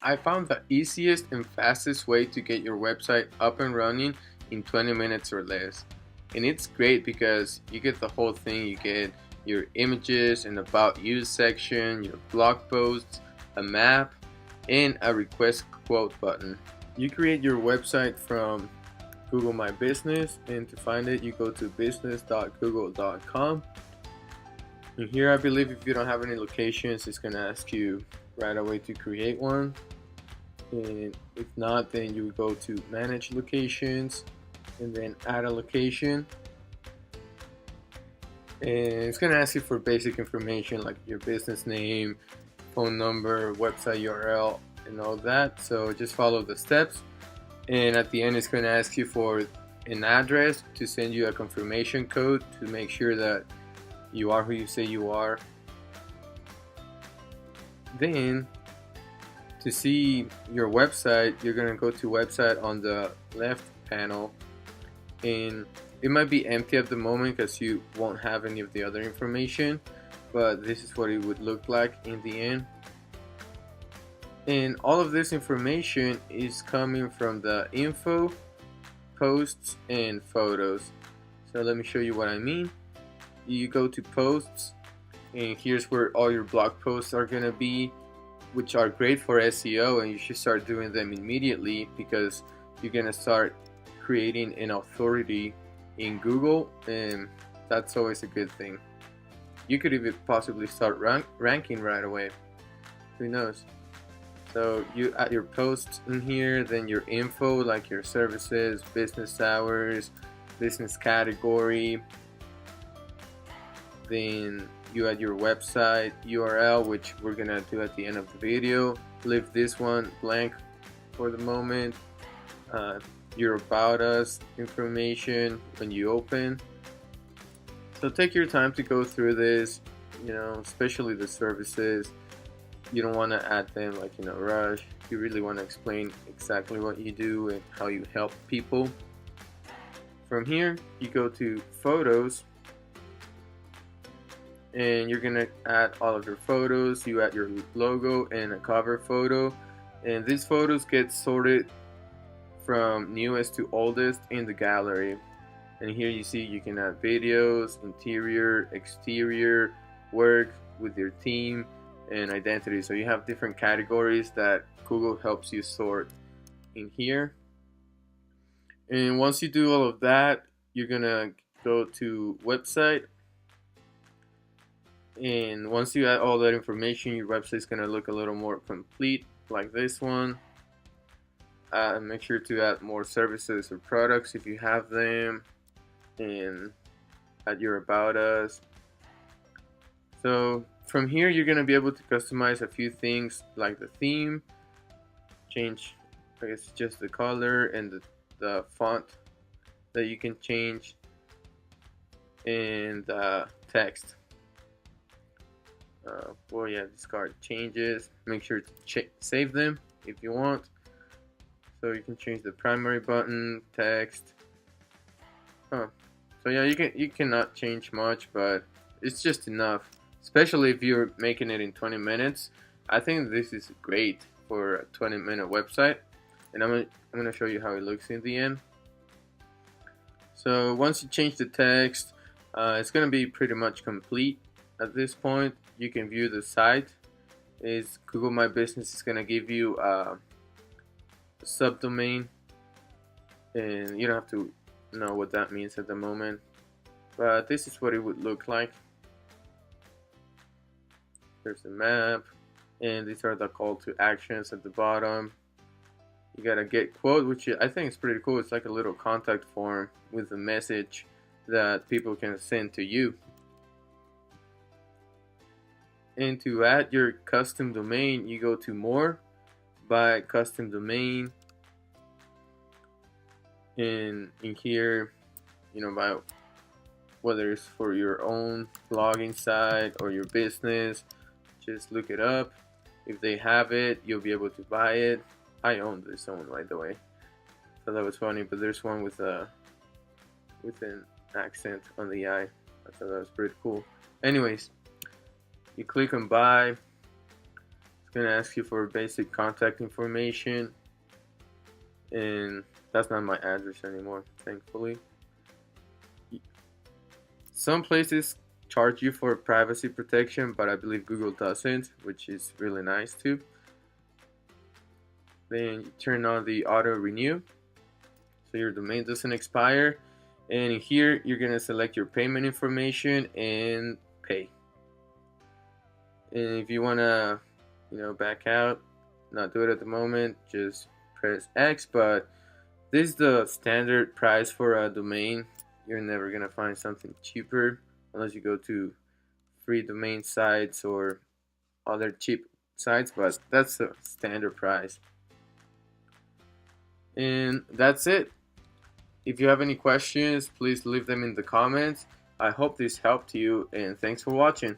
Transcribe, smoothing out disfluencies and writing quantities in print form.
I found the easiest and fastest way to get your website up and running in 20 minutes or less. And it's great because you get the whole thing. You get your images and about you section, your blog posts, a map, and a request quote button. You create your website from Google My Business, and to find it, you go to business.google.com. And here, I believe if you don't have any locations, it's going to ask you right away to create one. And if not, then you would go to manage locations and then add a location, and it's going to ask you for basic information like your business name, phone number, website URL, and all that. So just follow the steps, and at the end it's going to ask you for an address to send you a confirmation code to make sure that you are who you say you are. Then to see your website, you're going to go to website on the left panel, and it might be empty at the moment because you won't have any of the other information, but this is what it would look like in the end. And all of this information is coming from the info, posts, and photos. So let me show you what I mean. You go to posts, and here's where all your blog posts are going to be, which are great for SEO, and you should start doing them immediately because you're going to start creating an authority in Google, and that's always a good thing. You could even possibly start ranking right away. Who knows? So you add your posts in here, then your info like your services, business hours, business category. Then you add your website URL, which we're gonna do at the end of the video. Leave this one blank for the moment. Your about us information when you open. So take your time to go through this, especially the services. You don't want to add them like in a rush. You really want to explain exactly what you do and how you help people. From here, you go to photos, and you're gonna add all of your photos. You add your logo and a cover photo, and these photos get sorted from newest to oldest in the gallery. And here you see you can add videos, interior, exterior, work with your team, and identity. So you have different categories that Google helps you sort in here. And once you do all of that, you're gonna go to website, and once you add all that information, your website is gonna look a little more complete like this one. Make sure to add more services or products if you have them, and add your about us. So from here, you're going to be able to customize a few things like the theme, change, I guess, just the color and the font that you can change, and text. Discard changes. Make sure to save them if you want. So you can change the primary button, text. So yeah, you cannot change much, but it's just enough. Especially if you're making it in 20 minutes. I think this is great for a 20-minute website, and I'm gonna show you how it looks in the end. So once you change the text, it's gonna be pretty much complete at this point. You can view the site. Is Google My Business is gonna give you a subdomain, and you don't have to know what that means at the moment, but this is what it would look like. There's the map, and these are the call to actions at the bottom. You gotta get quote, which I think is pretty cool. It's like a little contact form with a message that people can send to you. And to add your custom domain, you go to more, buy custom domain, and in here, buy whether it's for your own blogging site or your business. Just look it up. If they have it, you'll be able to buy it. I own this one, by the way. So that was funny, but there's one with an accent on the I. I thought that was pretty cool. Anyways, you click on buy. It's It's gonna ask you for basic contact information, and that's not my address anymore, thankfully. Some places charge you for privacy protection, but I believe Google doesn't, which is really nice too. Then you turn on the auto renew so your domain doesn't expire, and here you're gonna select your payment information and pay. And if you wanna back out, not do it at the moment, just press X. But this is the standard price for a domain. You're never gonna find something cheaper unless you go to free domain sites or other cheap sites, but that's the standard price. And that's it. If you have any questions, please leave them in the comments. I hope this helped you, and thanks for watching.